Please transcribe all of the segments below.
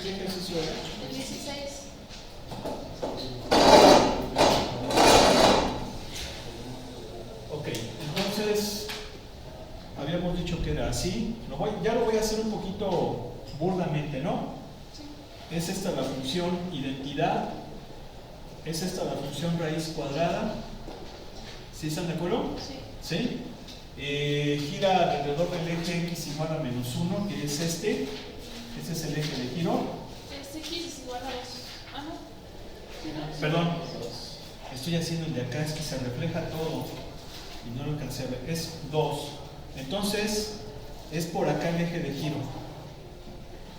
¿Qué ejercicio era? El 16. Ok, entonces habíamos dicho que era así. Ya lo voy a hacer un poquito burdamente, ¿no? Sí. Es esta la función identidad. Es esta la función raíz cuadrada. ¿Sí están de acuerdo? Sí. ¿Sí? Gira alrededor del eje x igual a menos 1, que es este. Este es el eje de giro. Este x es igual a 2. Ajá. ¿Sí, no? Perdón, estoy haciendo el de acá, es que se refleja todo y no lo alcancé a ver. Es 2. Entonces, es por acá el eje de giro.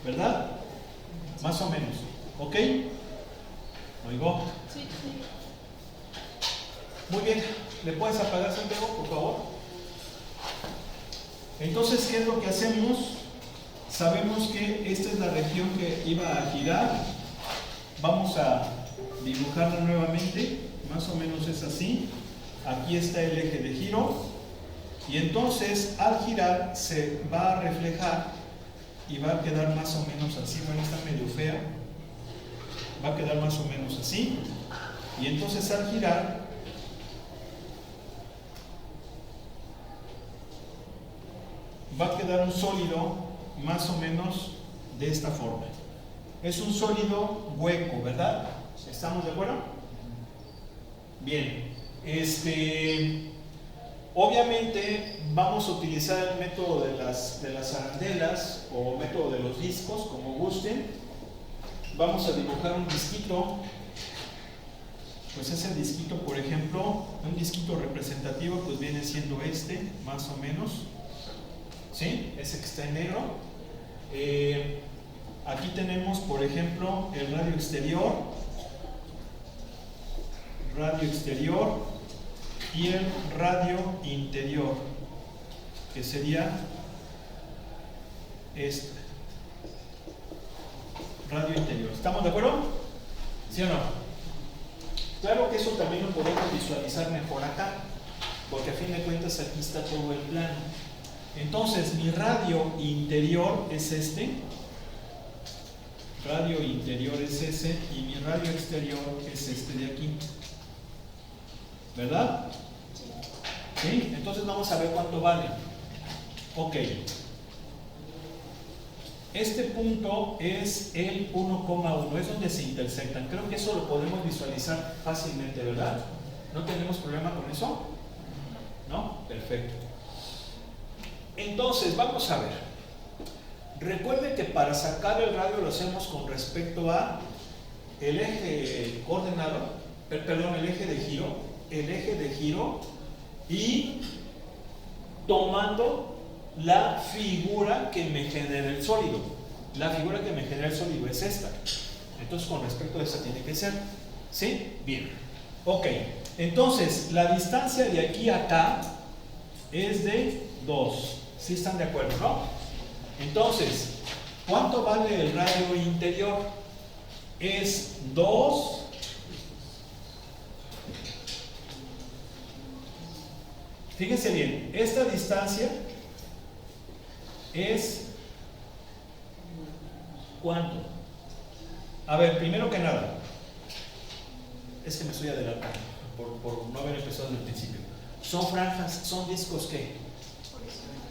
¿Verdad? Más o menos. ¿Ok? ¿Oigo? Sí, sí. Muy bien. ¿Le puedes apagar, Santiago, por favor? Entonces, ¿qué es lo que hacemos? Sabemos que esta es la región que iba a girar. Vamos a dibujarla nuevamente. Más o menos es así. Aquí está el eje de giro. Y entonces, al girar, se va a reflejar y va a quedar más o menos así. Bueno, está medio fea. Va a quedar más o menos así. Y entonces, al girar, va a quedar un sólido más o menos de esta forma. Es un sólido hueco, ¿verdad? ¿Estamos de acuerdo? Bien. Obviamente vamos a utilizar el método de las arandelas o método de los discos, como gusten. Vamos a dibujar un disquito. Pues ese disquito, por ejemplo, un disquito representativo, pues viene siendo este, más o menos. ¿Sí? Ese que está en negro. Aquí tenemos, por ejemplo, el radio exterior y el radio interior, que sería este radio interior. ¿Estamos de acuerdo? ¿Sí o no? Claro que eso también lo podemos visualizar mejor acá, porque a fin de cuentas aquí está todo el plano. Entonces, mi radio interior es este, radio interior es ese, y mi radio exterior es este de aquí. ¿Verdad? ¿Sí? Entonces vamos a ver cuánto vale. Ok. Este punto es el 1,1, es donde se intersectan. Creo que eso lo podemos visualizar fácilmente, ¿verdad? ¿No tenemos problema con eso? ¿No? Perfecto. Entonces, vamos a ver. Recuerde que para sacar el radio lo hacemos con respecto a el eje coordenado, perdón, el eje de giro y tomando la figura que me genera el sólido. La figura que me genera el sólido es esta. Entonces, con respecto a esta tiene que ser. ¿Sí? Bien. Ok. Entonces, la distancia de aquí a acá es de 2. ¿Sí están de acuerdo, no? Entonces, ¿cuánto vale el radio interior? Es 2. Fíjense bien, esta distancia es ¿cuánto? A ver, primero que nada, es que me estoy adelantando por no haber empezado desde el principio. Son franjas, son discos ¿qué?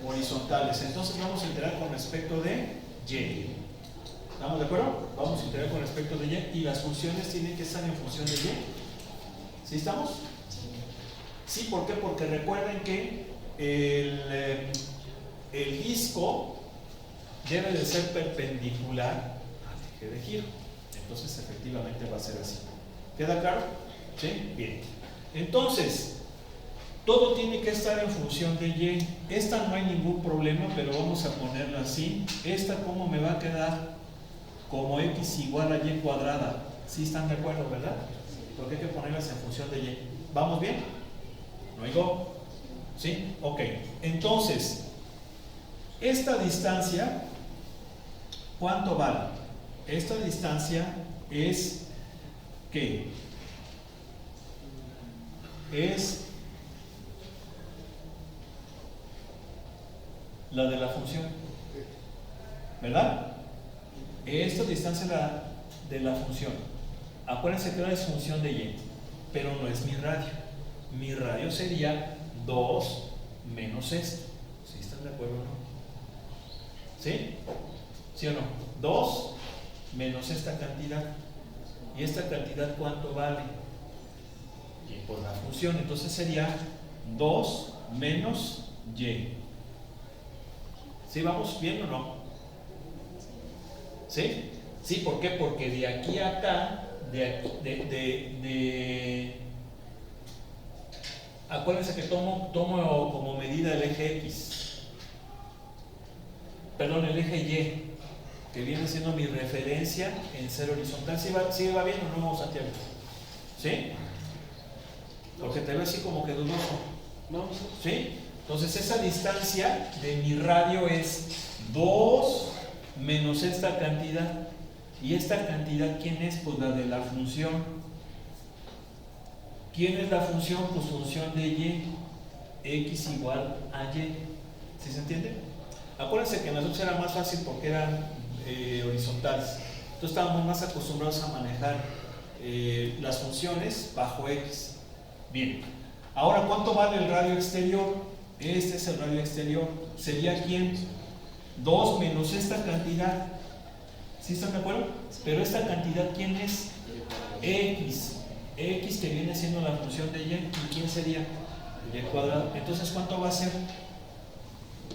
Horizontales. Entonces vamos a integrar con respecto de Y. ¿Estamos de acuerdo? Vamos a integrar con respecto de Y y las funciones tienen que estar en función de Y. ¿Sí estamos? Sí, ¿por qué? Porque recuerden que el disco debe de ser perpendicular al eje de giro. Entonces efectivamente va a ser así. ¿Queda claro? ¿Sí? Bien. Entonces, todo tiene que estar en función de Y. Esta no hay ningún problema, pero vamos a ponerla así. Esta, ¿cómo me va a quedar? Como x igual a y cuadrada. ¿Sí están de acuerdo, verdad? Porque hay que ponerlas en función de Y. ¿Vamos bien? ¿No oigo? ¿Sí? Ok. Entonces, esta distancia, ¿cuánto vale? Esta distancia es ¿qué? Es la de la función, ¿verdad? Esta distancia de la función. Acuérdense que ahora es función de y, pero no es mi radio. Mi radio sería 2 menos esto. ¿Sí están de acuerdo o no? ¿Sí? ¿Sí o no? 2 menos esta cantidad. ¿Y esta cantidad cuánto vale? Y por la función, entonces sería 2 menos y. ¿Sí vamos bien o no? ¿Sí? ¿Sí? ¿Por qué? Porque de aquí a acá, acuérdense que tomo como medida el eje X, perdón, el eje Y, que viene siendo mi referencia en ser horizontal. ¿Sí va bien o no, Santiago? ¿Sí? Porque te veo así como que dudoso. No. ¿Sí? Entonces esa distancia de mi radio es 2 menos esta cantidad. ¿Y esta cantidad quién es? Pues la de la función. ¿Quién es la función? Pues función de y. X igual a y. ¿Sí se entiende? Acuérdense que en nosotros era más fácil porque eran horizontales. Entonces estábamos más acostumbrados a manejar las funciones bajo X. Bien. Ahora, ¿cuánto vale el radio exterior? Este es el radio exterior. ¿Sería quién? 2 menos esta cantidad. ¿Sí están de acuerdo? Pero esta cantidad, ¿quién es? X. X que viene siendo la función de y. ¿Y quién sería? Y cuadrado. Entonces, ¿cuánto va a ser?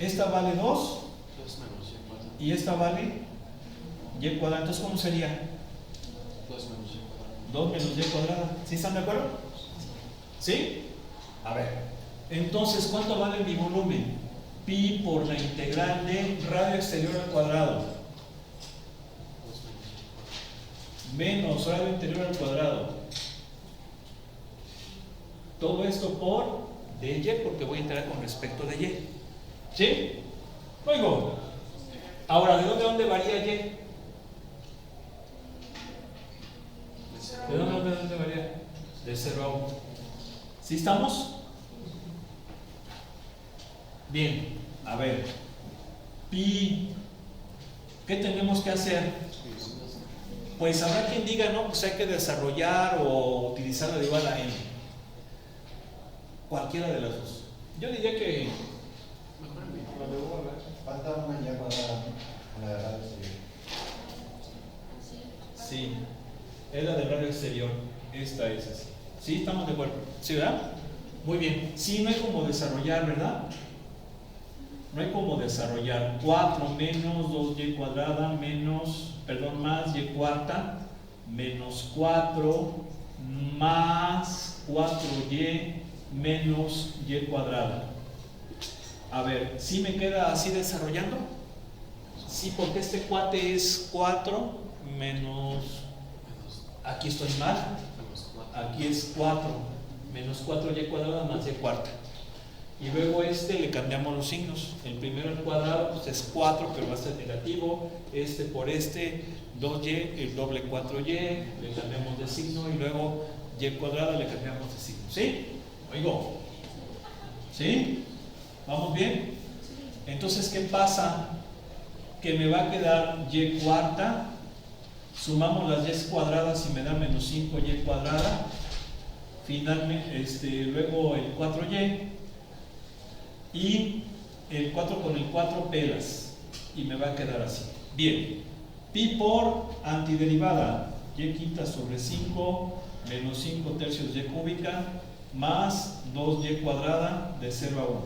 Esta vale 2. 2 menos y cuadrado. Y esta vale y cuadrado. Entonces, ¿cómo sería? 2 menos y cuadrado. 2 menos y cuadrado. ¿Sí están de acuerdo? ¿Sí? A ver. Entonces, ¿cuánto vale mi volumen? Pi por la integral de radio exterior al cuadrado menos radio interior al cuadrado. Todo esto por dy, porque voy a integrar con respecto de y. ¿Sí? Oigo. Ahora, ¿de dónde varía y? ¿De dónde varía? De 0 a 1. ¿Sí estamos? Bien, a ver. Pi. ¿Qué tenemos que hacer? Pues habrá quien diga, no, pues hay que desarrollar o utilizar la derivada a n. Cualquiera de las dos. Yo diría que falta una y cuadrada, la de radio exterior. sí, es la del radio exterior. Esta es así. ¿Sí? ¿Estamos de acuerdo? ¿Sí, verdad? Muy bien. Sí, no hay como desarrollar, ¿verdad? No hay como desarrollar 4 menos 2y cuadrada menos, perdón, más y cuarta menos 4 más 4y menos y cuadrada. A ver, ¿sí me queda así desarrollando? Sí, porque este cuate es 4 menos, aquí estoy mal, aquí es 4 menos 4y cuadrada más y cuarta. Y luego le cambiamos los signos. El primero al cuadrado pues es 4, pero va a ser negativo. Este por 2y, el doble 4y, le cambiamos de signo. Y luego y cuadrada le cambiamos de signo. ¿Sí? Oigo. ¿Sí? ¿Vamos bien? Entonces, ¿qué pasa? Que me va a quedar y cuarta. Sumamos las y cuadradas y me da menos 5y cuadrada. Finalmente, luego el 4y. Y el 4 con el 4 pelas y me va a quedar así. Bien, pi por antiderivada y quinta sobre 5 menos 5 tercios y cúbica más 2y cuadrada de 0 a 1.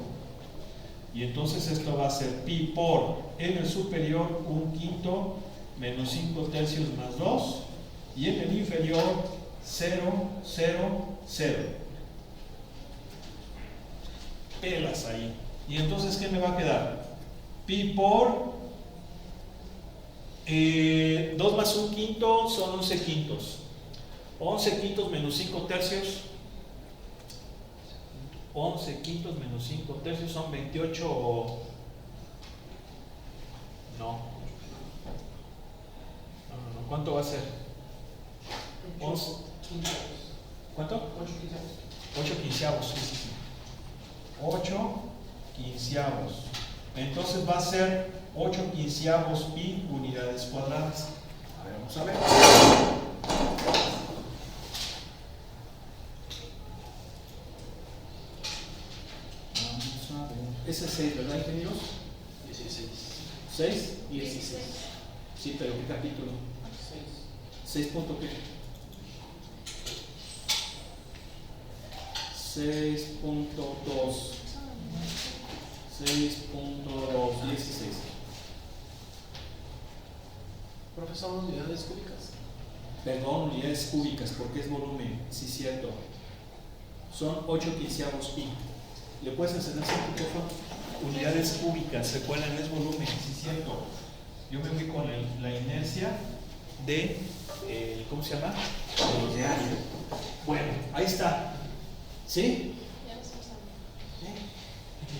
Y entonces esto va a ser pi por en el superior 1/5 menos 5 tercios más 2 y en el inferior 0, 0, 0. Pelas ahí. Y entonces, ¿qué me va a quedar? Pi por 2 más 1/5 son 11 quintos. 11 quintos menos 5 tercios. 11 quintos menos 5 tercios son 28 no. ¿Cuánto va a ser? 11. ¿Cuánto? 8 quinceavos. Sí, sí, sí. 8 quinceavos. Entonces va a ser 8/15 pi unidades cuadradas. A ver, vamos a ver. Vamos a ver. Ese es 6, ¿verdad, ingenieros? 16. 6. 16. Sí, pero ¿qué capítulo? 6 punto qué? 6.2. 6.2, 16. Profesor, unidades cúbicas. Perdón, unidades cúbicas, porque es volumen, sí, cierto. Son 8/15 pi. ¿Le puedes enseñar por favor? Unidades cúbicas, recuerden, es volumen, sí, cierto. Yo me fui con la inercia de, ¿cómo se llama? De área. Bueno, ahí está. ¿Sí? Ya nos pasamos.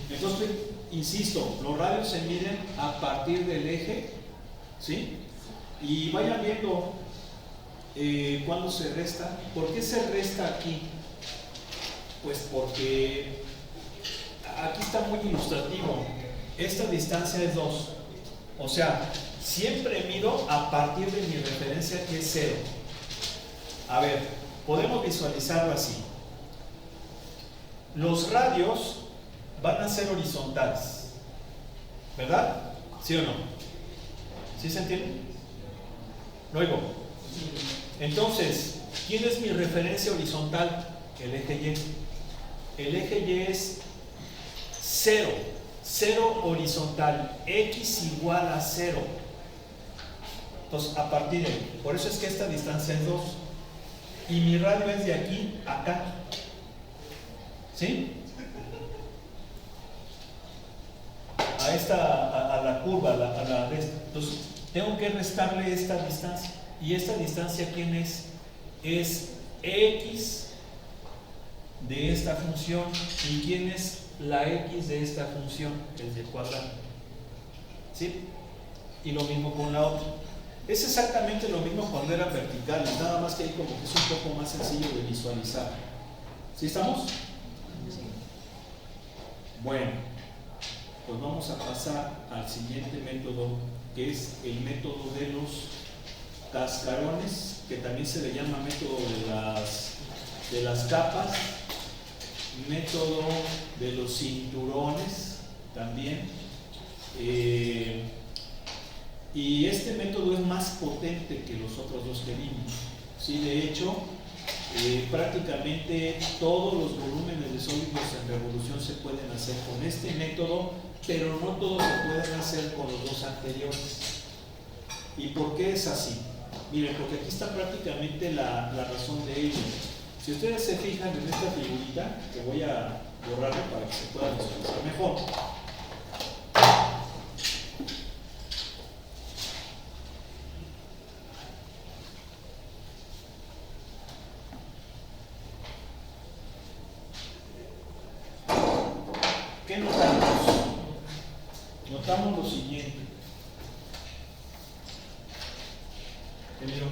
Entonces, insisto, los radios se miden a partir del eje, ¿sí? Y vayan viendo cuándo se resta. ¿Por qué se resta aquí? Pues porque aquí está muy ilustrativo. Esta distancia es 2. O sea, siempre mido a partir de mi referencia que es 0. A ver, podemos visualizarlo así. Los radios van a ser horizontales, ¿verdad? ¿Sí o no? ¿Sí se entiende? Luego, entonces, ¿quién es mi referencia horizontal? El eje Y. El eje Y es 0, 0 horizontal, x igual a 0. Entonces, a partir de ahí, por eso es que esta distancia es 2. Y mi radio es de aquí a acá. ¿Sí? A la curva, a la de esta. Entonces, tengo que restarle esta distancia. ¿Y esta distancia quién es? Es x de esta función. ¿Y quién es la x de esta función? Es del cuadrado. ¿Sí? Y lo mismo con la otra. Es exactamente lo mismo cuando eran verticales, nada más que ahí como que es un poco más sencillo de visualizar. ¿Sí estamos? Bueno, pues vamos a pasar al siguiente método, que es el método de los cascarones, que también se le llama método de las capas, método de los cinturones también. Y este método es más potente que los otros dos que vimos. Sí, de hecho, prácticamente todos los volúmenes de sólidos en revolución se pueden hacer con este método, pero no todos se pueden hacer con los dos anteriores. ¿Y por qué es así? Miren, porque aquí está prácticamente la razón de ello. Si ustedes se fijan en esta figurita, que voy a borrarla para que se pueda visualizar mejor. ¿Qué notamos? Notamos lo siguiente. Emilio.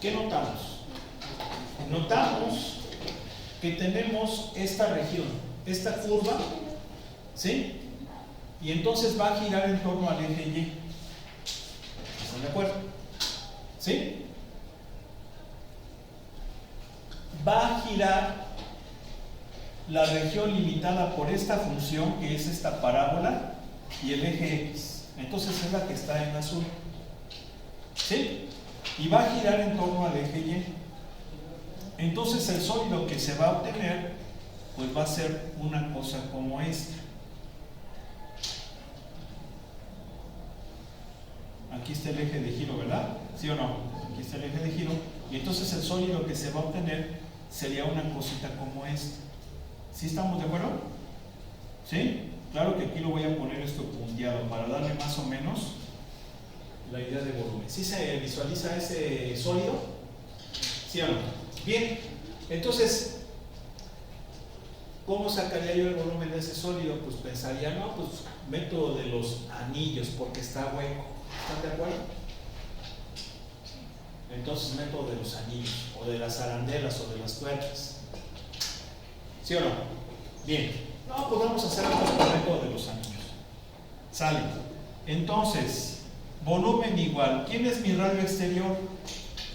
¿Qué notamos? Notamos que tenemos esta región, esta curva, ¿sí? Y entonces va a girar en torno al eje Y. ¿Están de acuerdo? ¿Sí? Va a girar la región limitada por esta función, que es esta parábola, y el eje X. Entonces es la que está en azul. ¿Sí? Y va a girar en torno al eje Y. Entonces el sólido que se va a obtener, pues va a ser una cosa como esta. Aquí está el eje de giro, ¿verdad? ¿Sí o no? Aquí está el eje de giro. Y entonces el sólido que se va a obtener sería una cosita como esta. ¿Sí estamos de acuerdo? ¿Sí? Claro que aquí lo voy a poner esto punteado para darle más o menos la idea de volumen. ¿Sí se visualiza ese sólido? ¿Sí o no? Bien, entonces, ¿cómo sacaría yo el volumen de ese sólido? Pues pensaría, no, pues método de los anillos, porque está hueco. ¿Están de acuerdo? Entonces, método de los anillos, o de las arandelas, o de las tuercas. ¿Sí o no? Bien. No, pues vamos a hacer el método de los anillos. Sale. Entonces, volumen igual. ¿Quién es mi radio exterior?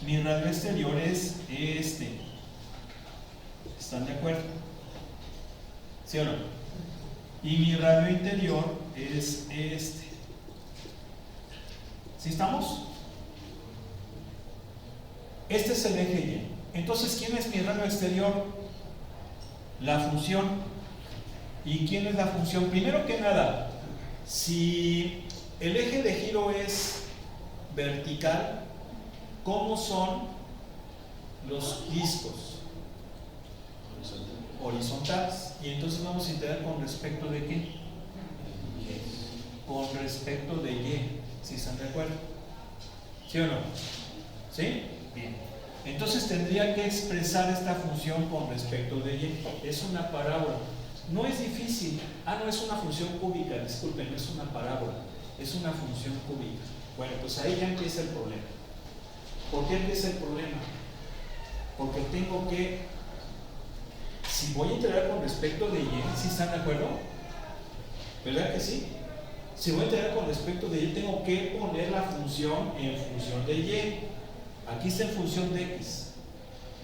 Mi radio exterior es este. ¿Están de acuerdo? ¿Sí o no? Y mi radio interior es este. ¿Sí estamos? Este es el eje Y. Entonces, ¿quién es mi radio exterior? La función. ¿Y quién es la función? Primero que nada, si el eje de giro es vertical, ¿cómo son los discos? Horizontales. Y entonces vamos a integrar con respecto de qué? Con respecto de Y. ¿Sí están de acuerdo? ¿Sí o no? ¿Sí? Bien. Entonces tendría que expresar esta función con respecto de Y. Es una parábola. No es difícil. No es una función cúbica. Disculpen, no es una parábola. Es una función cúbica. Bueno, pues ahí ya empieza el problema. ¿Por qué empieza el problema? Porque tengo que, si voy a integrar con respecto de Y, ¿sí están de acuerdo? ¿Verdad que sí? Si voy a integrar con respecto de Y, tengo que poner la función en función de Y. Aquí está en función de X.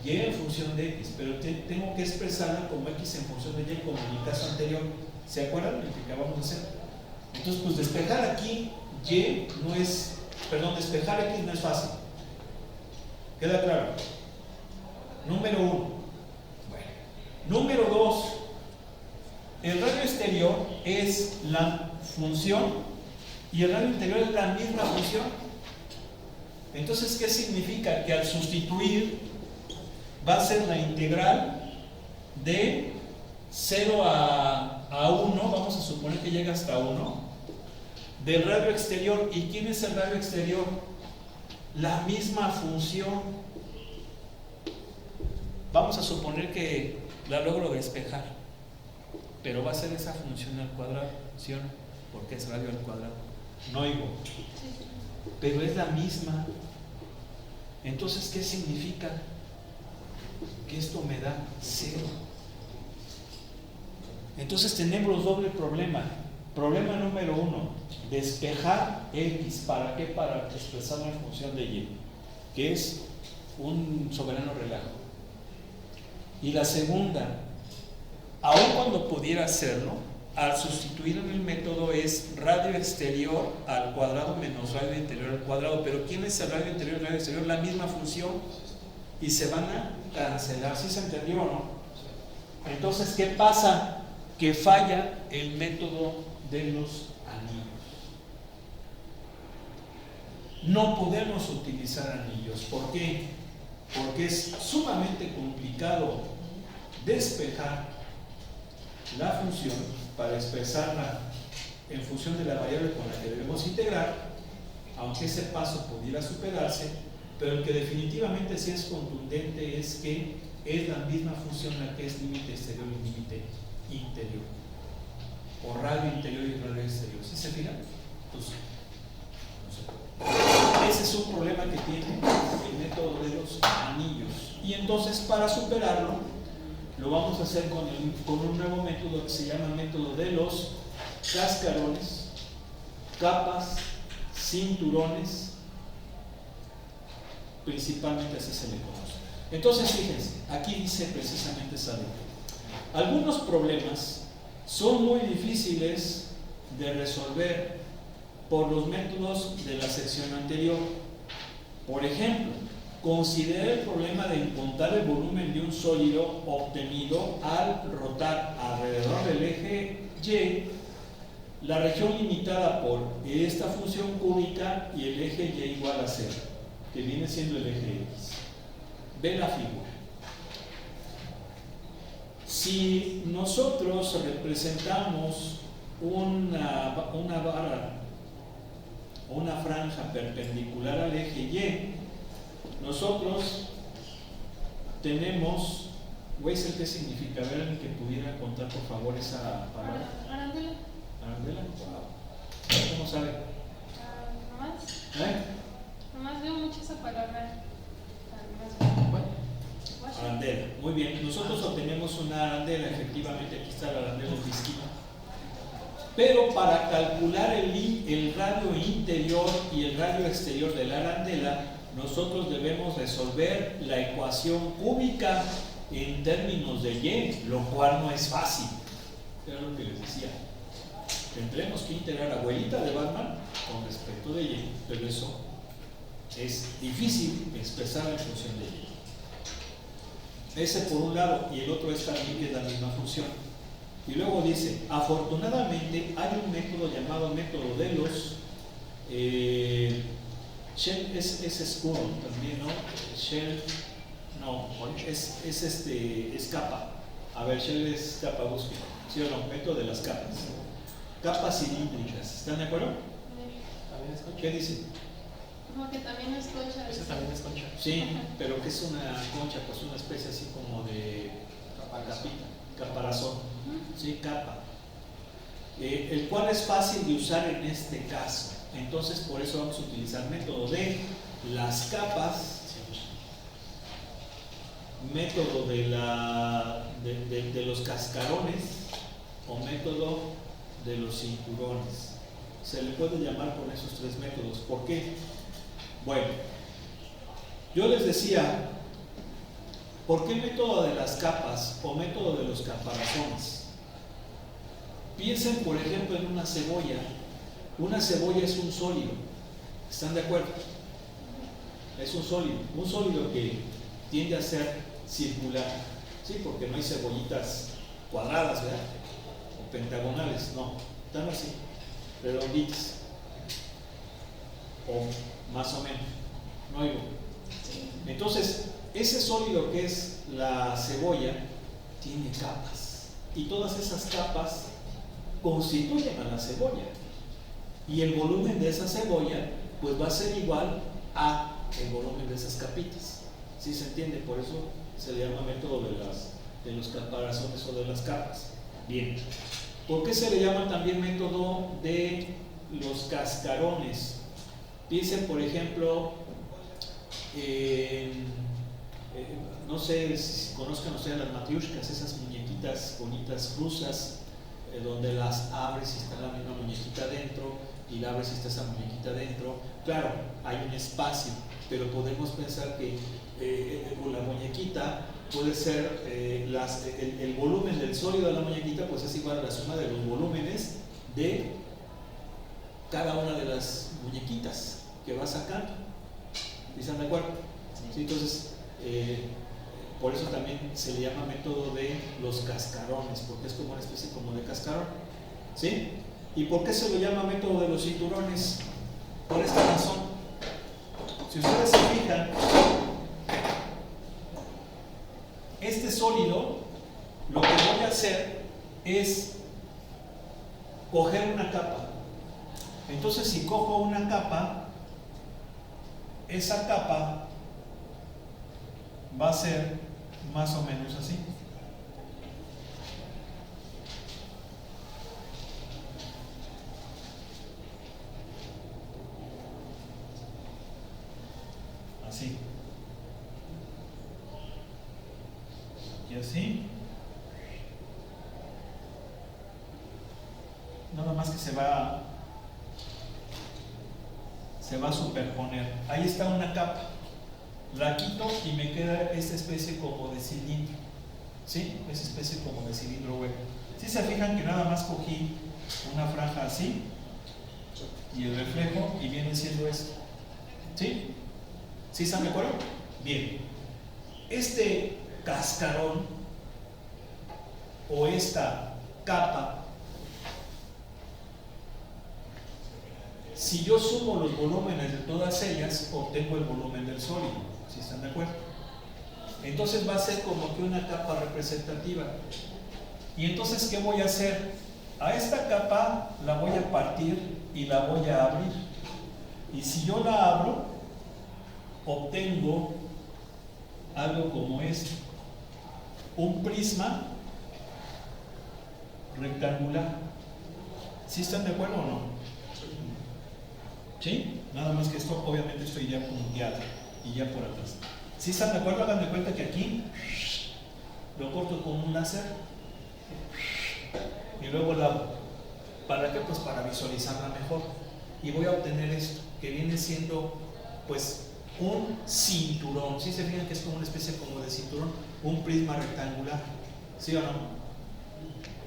Y en función de X, pero tengo que expresarla como X en función de Y, como en el caso anterior. ¿Se acuerdan de lo que acabamos de hacer? Entonces, pues despejar aquí Y no es, despejar X no es fácil. ¿Queda claro? Número 1. Bueno. Número 2. El radio exterior es la función y el radio interior es la misma función. Entonces, ¿qué significa? Que al sustituir va a ser la integral de 0 a 1, vamos a suponer que llega hasta 1, del radio exterior. ¿Y quién es el radio exterior? La misma función. Vamos a suponer que la logro despejar, pero va a ser esa función al cuadrado, ¿sí o no? Porque es radio al cuadrado. No oigo. Pero es la misma. Entonces, ¿qué significa? Que esto me da 0. Entonces tenemos doble problema. Problema número 1, despejar X. ¿Para qué? Para expresarla en función de Y, que es un soberano relajo. Y la segunda, aun cuando pudiera hacerlo, al sustituir en el método es radio exterior al cuadrado menos radio interior al cuadrado. Pero ¿quién es el radio interior y el radio exterior? La misma función. Y se van a cancelar. ¿Sí se entendió o no? Entonces, ¿qué pasa? Que falla el método de los anillos. No podemos utilizar anillos. ¿Por qué? Porque es sumamente complicado despejar la función para expresarla en función de la variable con la que debemos integrar, aunque ese paso pudiera superarse, pero el que definitivamente sí es contundente es que es la misma función la que es límite exterior y límite interior, o radio interior y radio exterior. ¿Sí se fijan? Entonces, ese es un problema que tiene el método de los anillos. Y entonces, para superarlo, lo vamos a hacer con un nuevo método que se llama método de los cascarones, capas, cinturones, principalmente así se le conoce. Entonces, fíjense, aquí dice precisamente esa ley. Algunos problemas son muy difíciles de resolver por los métodos de la sección anterior. Por ejemplo, considera el problema de encontrar el volumen de un sólido obtenido al rotar alrededor del eje Y la región limitada por esta función cúbica y el eje Y igual a 0, que viene siendo el eje X. Ve la figura. Si nosotros representamos una vara o una franja perpendicular al eje Y, nosotros tenemos, voy a decir qué significa, a ver alguien que pudiera contar por favor esa palabra. Arandela. Arandela, wow. ¿Cómo sabe? Nomás. Nomás veo mucho esa palabra. Arandela, muy bien. Nosotros obtenemos una arandela arandela, efectivamente aquí está la arandela en disquito. Pero para calcular el radio interior y el radio exterior de la arandela, nosotros debemos resolver la ecuación cúbica en términos de Y, lo cual no es fácil. Era lo que les decía. Tendremos que integrar abuelita de Batman con respecto de Y, pero eso es difícil expresar en función de Y. Ese por un lado, y el otro es también que es la misma función. Y luego dice, afortunadamente hay un método llamado método de los Shell es Skull también, ¿no? Shell, no, es capa. A ver, Shell es capa, busque. ¿Sí o no? Método de las capas. Capas cilíndricas, ¿están de acuerdo? ¿También es concha? ¿Qué dice? Como que también es concha. Esa también es concha. Sí, pero ¿qué es una concha? Pues una especie así como de capita, caparazón, sí, capa. El cual es fácil de usar en este caso. Entonces, por eso vamos a utilizar método de las capas, método de los cascarones o método de los cinturones. Se le puede llamar con esos tres métodos. ¿Por qué? Bueno, yo les decía, ¿por qué método de las capas o método de los caparazones? Piensen, por ejemplo, en una cebolla. Una cebolla es un sólido. ¿Están de acuerdo? Es un sólido que tiende a ser circular. Sí, porque no hay cebollitas cuadradas, ¿verdad? O pentagonales, no. Están así, redonditas. O más o menos. ¿No oigo? Entonces, ese sólido que es la cebolla tiene capas. Y todas esas capas constituyen a la cebolla. Y el volumen de esa cebolla pues va a ser igual a el volumen de esas capitas. ¿Sí se entiende? Por eso se le llama método de los caparazones o de las capas. Bien. ¿Por qué se le llama también método de los cascarones? Piensen, por ejemplo, no sé si conozcan ustedes las matriushkas, esas muñequitas bonitas rusas, donde las abres y está la misma muñequita dentro, y la abres y está esa muñequita dentro. Claro, hay un espacio, pero podemos pensar que la muñequita puede ser, el volumen del sólido de la muñequita pues es igual a la suma de los volúmenes de cada una de las muñequitas que va sacando. ¿Están de acuerdo? Sí, entonces, por eso también se le llama método de los cascarones, porque es como una especie como de cascarón. ¿Sí? ¿Y por qué se lo llama método de los cinturones? Por esta razón. Si ustedes se fijan, este sólido, lo que voy a hacer es coger una capa. Entonces, si cojo una capa, esa capa va a ser más o menos así. Así. Y así. Nada más que se va a superponer. Ahí está una capa. La quito y me queda esta especie como de cilindro. ¿Sí? Esa especie como de cilindro hueco. Si se fijan que nada más cogí una franja así y el reflejo y viene siendo esto. ¿Sí? ¿Sí están de acuerdo? Bien. Este cascarón o esta capa, si yo sumo los volúmenes de todas ellas, obtengo el volumen del sólido. ¿Sí están de acuerdo? Entonces va a ser como que una capa representativa. Y entonces, ¿qué voy a hacer? A esta capa la voy a partir y la voy a abrir. Y si yo la abro, obtengo algo como esto. Un prisma rectangular. ¿Sí están de acuerdo o no? ¿Sí? Nada más que esto, obviamente estoy ya punteado y ya por atrás. ¿Sí están de acuerdo? Hagan de cuenta que aquí lo corto con un láser y luego lavo. ¿Para qué? Pues para visualizarla mejor. Y voy a obtener esto, que viene siendo pues un cinturón. ¿Sí se fijan que es como una especie como de cinturón? Un prisma rectangular. ¿Sí o no?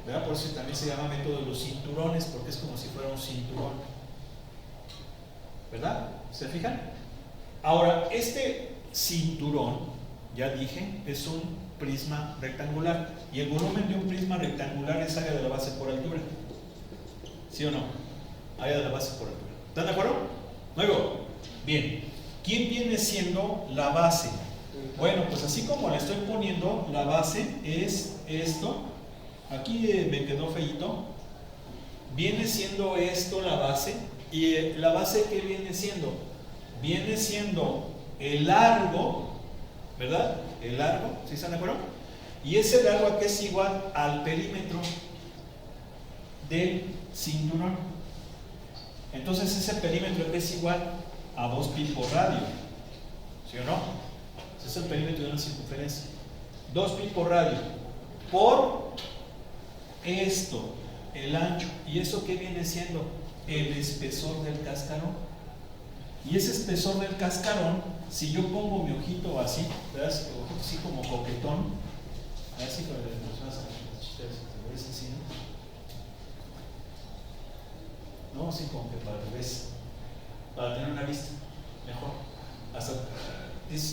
¿Verdad? Por eso también se llama método de los cinturones, porque es como si fuera un cinturón. ¿Verdad? ¿Se fijan? Ahora, este cinturón, ya dije, es un prisma rectangular. Y el volumen de un prisma rectangular es área de la base por altura. ¿Sí o no? Área de la base por altura. ¿Están de acuerdo? Luego, bien. ¿Quién viene siendo la base? Bueno, pues así como le estoy poniendo, la base es esto. Aquí me quedó feíto. Viene siendo esto la base. ¿Y la base qué viene siendo? Viene siendo el largo, ¿verdad? El largo, ¿sí están de acuerdo? Y ese largo aquí es igual al perímetro del cinturón. Entonces ese perímetro aquí es igual a 2 pi por radio. ¿Sí o no? Ese es el perímetro de una circunferencia. 2 pi por radio. Por esto, el ancho. ¿Y eso qué viene siendo? El espesor del cascarón. Y ese espesor del cascarón, si yo pongo mi ojito así, ¿verdad? Ojito así como coquetón, así como de las personas así, ¿no? Así como que para el revés, para tener una vista mejor. Hasta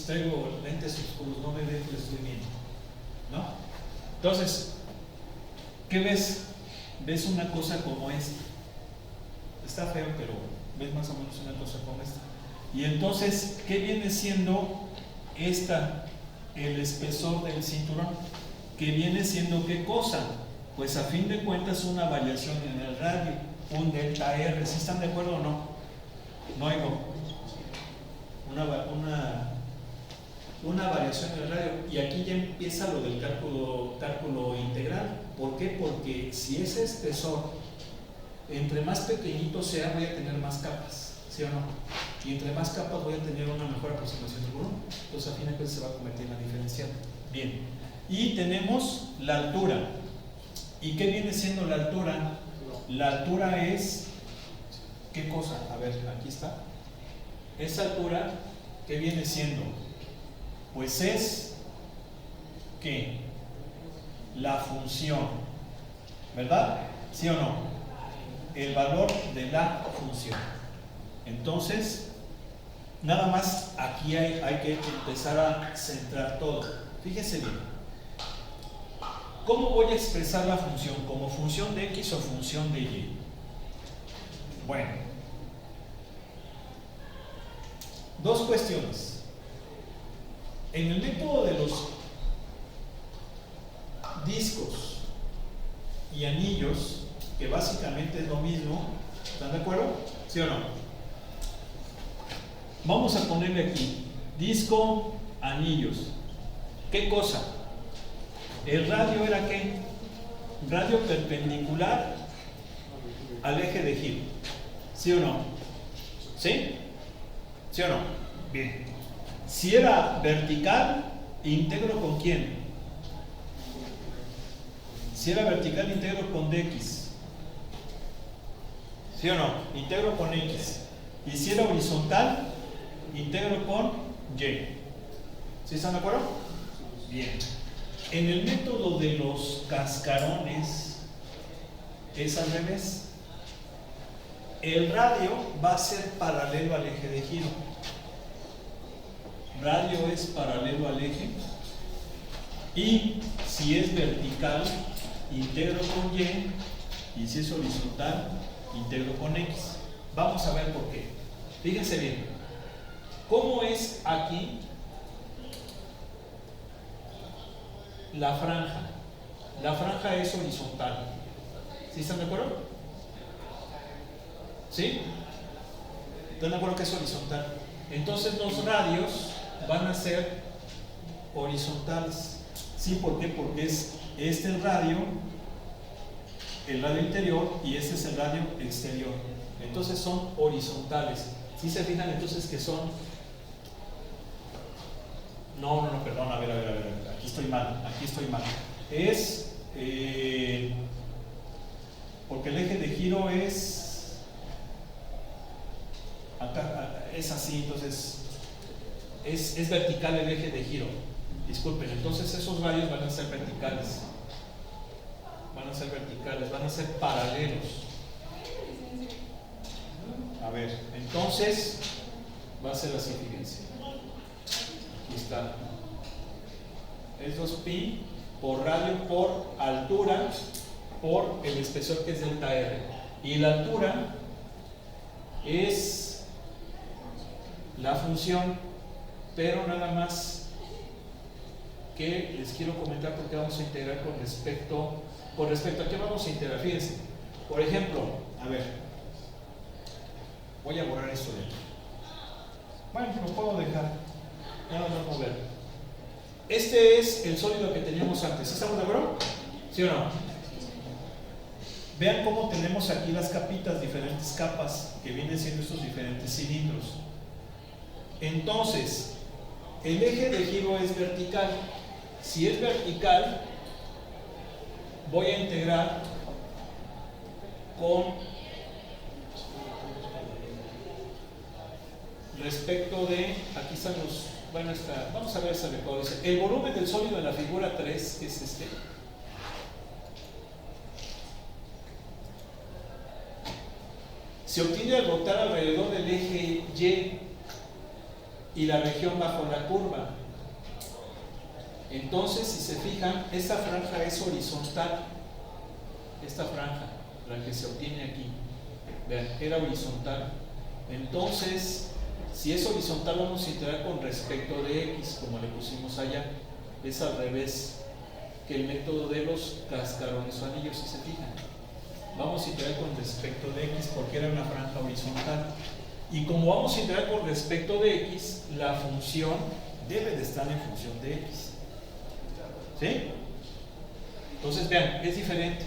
traigo lentes oscuros, no me ven que les estoy viendo, ¿no? Entonces, ¿qué ves? Ves una cosa como esta. Está feo, pero ves más o menos una cosa como esta. Y entonces, ¿qué viene siendo esta? El espesor del cinturón. ¿Qué viene siendo qué cosa? Pues a fin de cuentas una variación en el radio, un delta R. ¿Sí están de acuerdo o no? No oigo. Una variación en el radio. Y aquí ya empieza lo del cálculo integral. ¿Por qué? Porque si ese espesor entre más pequeñito sea, voy a tener más capas, ¿sí o no? Y entre más capas voy a tener una mejor aproximación del volumen. Entonces, al final se va a convertir en la diferencial. Bien. Y tenemos la altura. ¿Y qué viene siendo la altura? La altura es, ¿qué cosa? A ver, aquí está. Esa altura, ¿qué viene siendo? Pues es, ¿qué? La función, ¿verdad? ¿Sí o no? El valor de la función. Entonces, nada más aquí hay que empezar a centrar todo. Fíjense bien. ¿Cómo voy a expresar la función? ¿Como función de X o función de Y? Bueno, dos cuestiones. En el método de los discos y anillos, que básicamente es lo mismo, ¿están de acuerdo? ¿Sí o no? Vamos a ponerle aquí, disco, anillos. ¿Qué cosa? El radio era ¿qué? Radio perpendicular al eje de giro. ¿Sí o no? ¿Sí? ¿Sí o no? Bien. Si era vertical, integro con quién? Si era vertical, integro con dx. ¿Sí o no? Integro con X. Y si era horizontal, integro con Y. ¿Sí están de acuerdo? Bien. En el método de los cascarones es al revés. El radio va a ser paralelo al eje de giro. Radio es paralelo al eje. Y si es vertical, integro con Y. Y si es horizontal, integro con X. Vamos a ver por qué. Fíjense bien. ¿Cómo es aquí la franja? La franja es horizontal. ¿Sí están de acuerdo? ¿Sí? ¿Están de acuerdo que es horizontal? Entonces los radios van a ser horizontales. ¿Sí? ¿Por qué? Porque es este el radio interior y este es el radio exterior. Entonces son horizontales. ¿Sí se fijan entonces que son? No, perdón, a ver, aquí estoy mal. Es porque el eje de giro es acá, es así, entonces es vertical el eje de giro. Disculpen, entonces esos rayos van a ser verticales. Van a ser paralelos. A ver, entonces va a ser así, fíjense. Aquí está. Es 2pi por radio por altura por el espesor que es delta R. Y la altura es la función, pero nada más que les quiero comentar porque vamos a integrar con respecto a qué vamos a integrar. Fíjense, por ejemplo, a ver, voy a borrar esto de aquí. Bueno, lo puedo dejar, nada más mover. Este es el sólido que teníamos antes. ¿Estamos de acuerdo? ¿Sí o no? Vean cómo tenemos aquí las capitas, diferentes capas que vienen siendo estos diferentes cilindros. Entonces, el eje de giro es vertical. Si es vertical, voy a integrar con respecto de, aquí están los, bueno, vamos a ver ese recuadro. El volumen del sólido en la figura 3, que es este, se obtiene al rotar alrededor del eje Y la región bajo la curva. Entonces, si se fijan, esta franja es horizontal. Esta franja, la que se obtiene aquí, vean, era horizontal. Entonces, si es horizontal, vamos a integrar con respecto de x, como le pusimos allá. Es al revés que el método de los cascarones o anillos, si se fijan. Vamos a integrar con respecto de x porque era una franja horizontal. Y como vamos a integrar con respecto de x, la función debe de estar en función de x. ¿Sí? Entonces, vean, es diferente.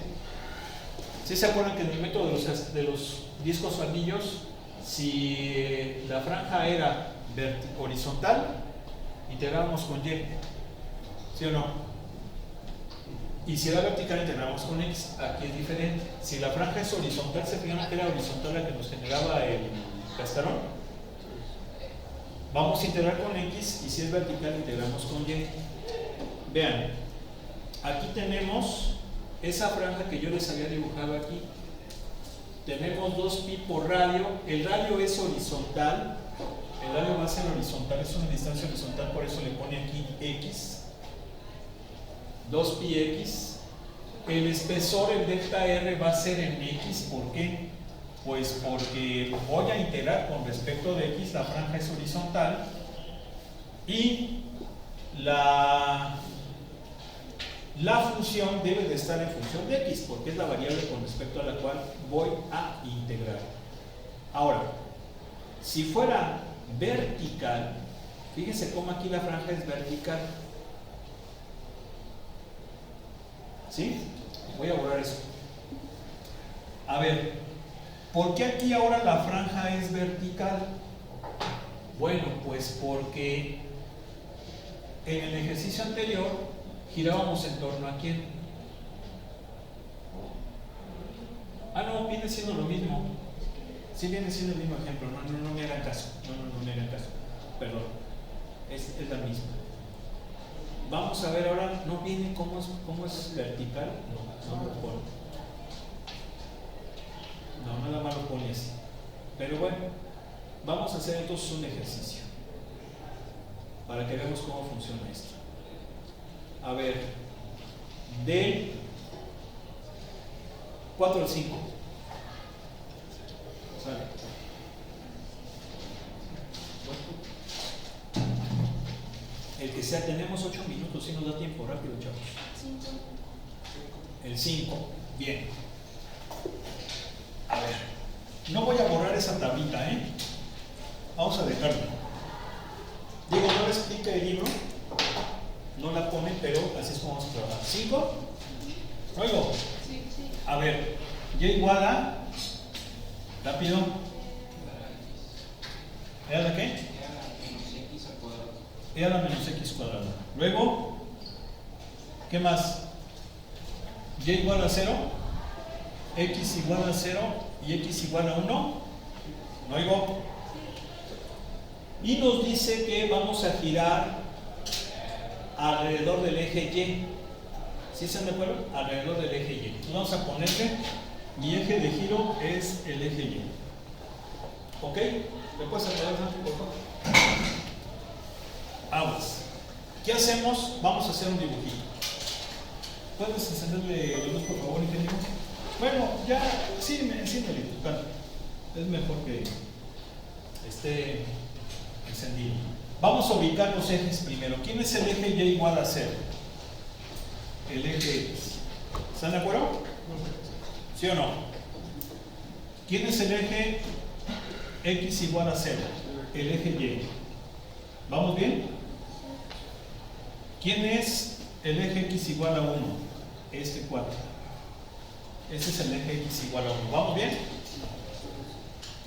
¿Sí se acuerdan que en el método de los discos o anillos, si la franja era horizontal, integrábamos con y? ¿Sí o no? Y si era vertical, integramos con x. Aquí es diferente. Si la franja es horizontal, se fijan que era horizontal la que nos generaba el cascarón. Vamos a integrar con x, y si es vertical, integramos con y. Vean, aquí tenemos esa franja que yo les había dibujado aquí. Tenemos 2pi por radio. El radio es horizontal. El radio va a ser horizontal, es una distancia horizontal, por eso le pone aquí x. 2πx. El espesor, el delta R, va a ser en x. ¿Por qué? Pues porque voy a integrar con respecto de x, la franja es horizontal y la función debe de estar en función de x, porque es la variable con respecto a la cual voy a integrar. Ahora, si fuera vertical, fíjense cómo aquí la franja es vertical. ¿Sí? Voy a borrar eso. A ver, ¿por qué aquí ahora la franja es vertical? Bueno, pues porque en el ejercicio anterior girábamos en torno a quién. Ah, no, viene siendo lo mismo. Sí, viene siendo el mismo ejemplo. No me hagan caso. No me hagan caso. Perdón. Es la misma. Vamos a ver ahora, ¿no viene cómo es vertical? No lo pone. No, nada más lo pone así. Pero bueno, vamos a hacer entonces un ejercicio para que veamos cómo funciona esto. A ver, de 4 al 5. ¿Sale? El que sea, tenemos 8 minutos, si nos da tiempo, rápido, chavos. 5. El 5, bien. A ver, no voy a borrar esa tablita, ¿eh? Vamos a dejarla. Digo, no le explica el libro, no la pone, pero así es como vamos a trabajar. 5, luego, Sí. a ver, y igual a, rápido, ¿e a la qué? E a la menos x cuadrado. Luego, ¿qué más? Y igual a 0, x igual a 0 y x igual a 1. ¿No oigo? Y nos dice que vamos a girar alrededor del eje Y. ¿Sí están de acuerdo? Alrededor del eje Y. Entonces vamos a ponerle, mi eje de giro es el eje Y. ¿Ok? ¿Le puedes aclarar, Santi, por favor? Aguas. ¿Qué hacemos? Vamos a hacer un dibujito. ¿Puedes encenderle la luz, por favor, ingeniero? Bueno, ya, sí, enciéndele, claro. Es mejor que esté encendido. Vamos a ubicar los ejes primero. ¿Quién es el eje Y igual a 0? El eje X. ¿Están de acuerdo? ¿Sí o no? ¿Quién es el eje X igual a 0? El eje Y. ¿Vamos bien? ¿Quién es el eje X igual a 1? Este 4. Este es el eje X igual a 1. ¿Vamos bien?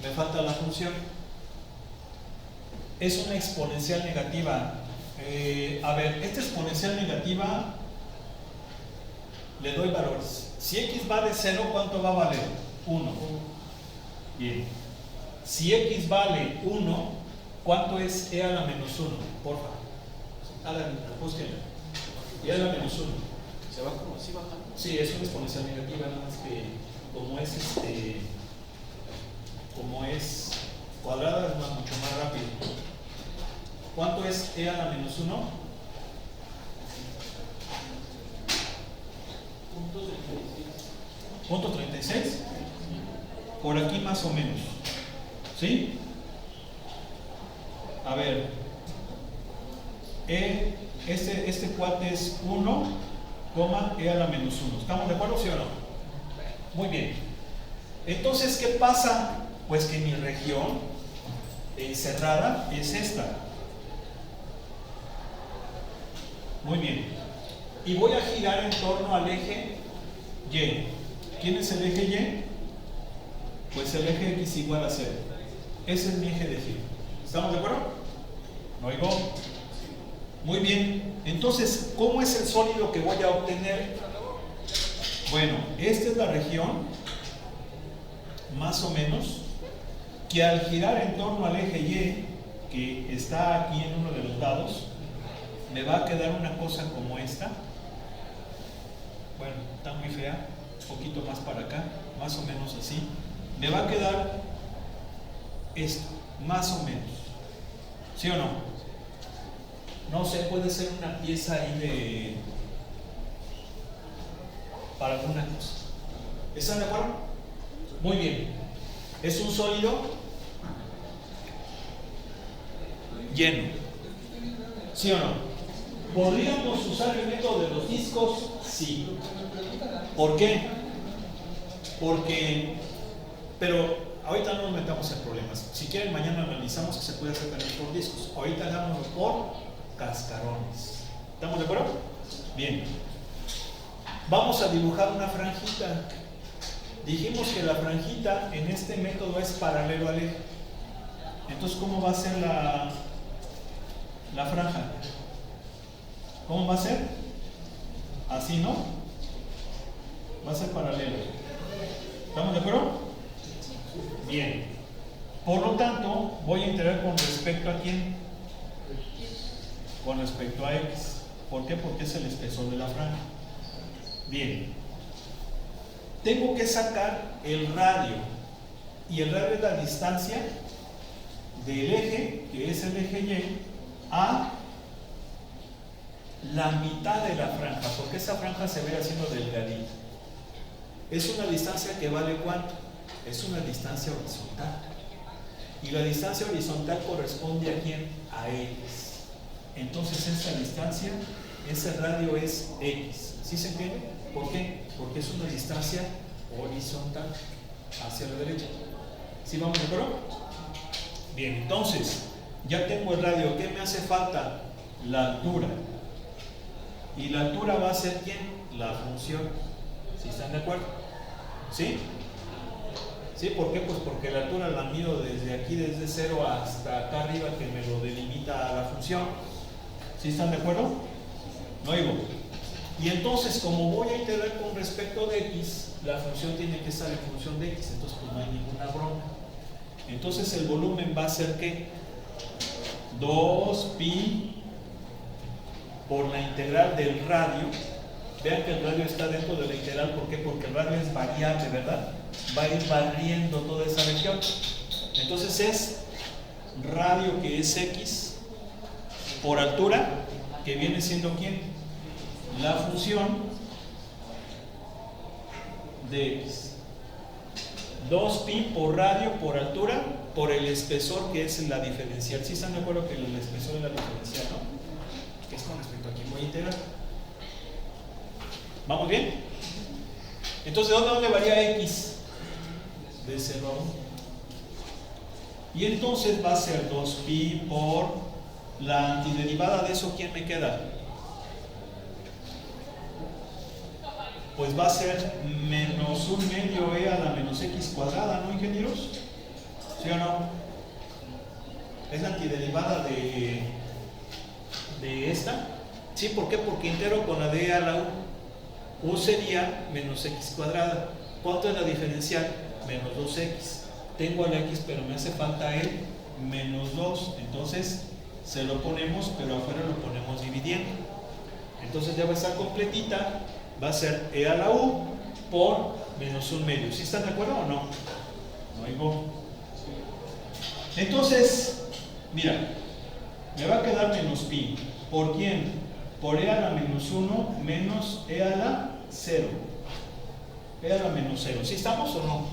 Me falta la función. Es una exponencial negativa. A ver, esta exponencial negativa le doy valores. Si X vale 0, ¿cuánto va a valer? 1. Bien. Si X vale 1, ¿cuánto es E a la menos 1? Porfa. Búsquenla. E a la menos 1. ¿Se va como así bajando? Sí, es una exponencial negativa, nada más que como es cuadrada es mucho más rápido. ¿Cuánto es E a la menos 1? Punto 36. Por aquí más o menos. ¿Sí? A ver. Este cuate es 1, E a la menos 1. ¿Estamos de acuerdo, sí o no? Muy bien. Entonces, ¿qué pasa? Pues que mi región encerrada es esta. Muy bien. Y voy a girar en torno al eje Y. ¿Quién es el eje Y? Pues el eje X igual a 0. Ese es mi eje de giro. ¿Estamos de acuerdo? ¿No oigo? Muy bien. Entonces, ¿cómo es el sólido que voy a obtener? Bueno, esta es la región, más o menos, que al girar en torno al eje Y, que está aquí en uno de los lados, me va a quedar una cosa como esta. Bueno, está muy fea, un poquito más para acá, más o menos así. Me va a quedar esto, más o menos. ¿Sí o no? No sé, puede ser una pieza ahí para alguna cosa. ¿Están de acuerdo? Muy bien. Es un sólido lleno. ¿Sí o no? ¿Podríamos usar el método de los discos? Sí. ¿Por qué? Pero ahorita no nos metamos en problemas. Si quieren, mañana analizamos que se puede hacer también por discos. Ahorita hagámoslo por cascarones. ¿Estamos de acuerdo? Bien. Vamos a dibujar una franjita. Dijimos que la franjita en este método es paralelo al eje. Entonces, ¿cómo va a ser la franja? ¿Cómo va a ser? Así, ¿no? Va a ser paralelo. ¿Estamos de acuerdo? Bien. Por lo tanto, voy a integrar con respecto a quién? Con respecto a X. ¿Por qué? Porque es el espesor de la franja. Bien. Tengo que sacar el radio. Y el radio es la distancia del eje, que es el eje Y, a la mitad de la franja, porque esa franja se ve haciendo delgadita. Es una distancia que vale ¿cuánto? Es una distancia horizontal. Y la distancia horizontal corresponde a ¿quién? A X. Entonces esa distancia, ese radio es X. ¿Sí se entiende? ¿Por qué? Porque es una distancia horizontal hacia la derecha. ¿Sí vamos de acuerdo? Bien, entonces ya tengo el radio. ¿Qué me hace falta? La altura. Y la altura va a ser ¿quién? La función. ¿Sí están de acuerdo? ¿Sí? ¿Sí? ¿Por qué? Pues porque la altura la mido desde aquí, desde 0 hasta acá arriba, que me lo delimita la función. ¿Sí están de acuerdo? No oigo. Y entonces, como voy a integrar con respecto de x, la función tiene que estar en función de x, entonces pues no hay ninguna bronca. Entonces el volumen va a ser ¿qué? 2pi por la integral del radio. Vean que el radio está dentro de la integral, ¿por qué? Porque el radio es variable, ¿verdad? Va a ir barriendo toda esa región. Entonces es radio, que es x, por altura, que viene siendo ¿quién? La función de x. 2pi por radio, por altura, por el espesor, que es la diferencial. ¿Sí están de acuerdo que el espesor es la diferencial, no? Que es con respecto a quién voy a integrar. ¿Vamos bien? Entonces, ¿de dónde varía x? De 0 a 1. Y entonces va a ser 2pi por la antiderivada de eso. ¿Quién me queda? Pues va a ser menos 1 medio e a la menos x cuadrada, ¿no, ingenieros? ¿Sí o no? Es la antiderivada de esta. ¿Sí? ¿Por qué? Porque integro con la de e a la u. U sería menos x cuadrada. ¿Cuánto es la diferencial? Menos 2x. Tengo el x, pero me hace falta el menos 2. Entonces se lo ponemos, pero afuera lo ponemos dividiendo. Entonces ya va a estar completita. Va a ser e a la u por menos 1 medio. ¿Sí están de acuerdo o no? No oigo. Entonces, mira, me va a quedar menos pi. ¿Por quién? Por e a la menos 1 menos e a la 0. E a la menos 0. ¿Sí estamos o no?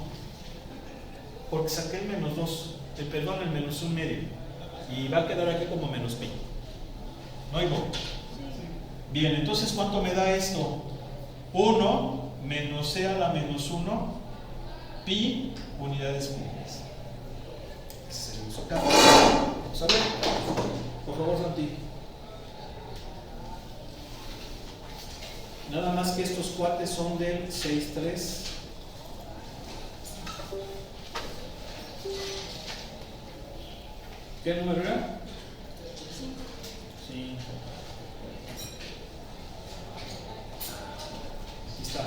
Porque saqué el menos 2, perdón, el menos 1 medio. Y va a quedar aquí como menos pi. ¿No oigo? Bien, entonces, ¿cuánto me da esto? 1 menos e a la menos 1 pi unidades cúbicas. Ese es el uso acá. Vamos a ver. Por favor, Santi. Nada más que estos cuates son del 6.3. ¿Qué número era? 5. Aquí está.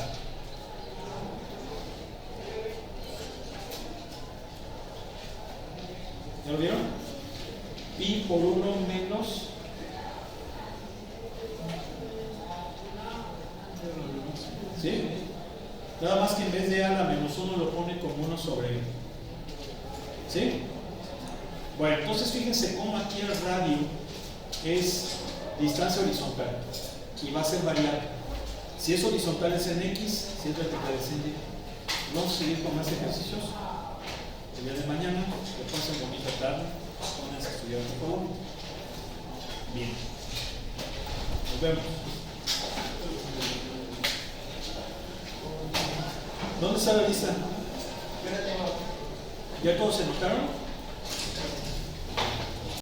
¿Ya lo vieron? Pi por 1 menos. ¿Sí? Nada más que en vez de a la menos 1 lo pone como 1 sobre. ¿Sí? Bueno, entonces fíjense cómo aquí el radio es distancia horizontal y va a ser variable. Si es horizontal es en x, si es vertical es en y. Vamos a seguir con más ejercicios. El día de mañana, que pasen bonita tarde. Pónganse a estudiar, por favor. Bien. Nos vemos. ¿Dónde está la lista? ¿Ya todos se notaron?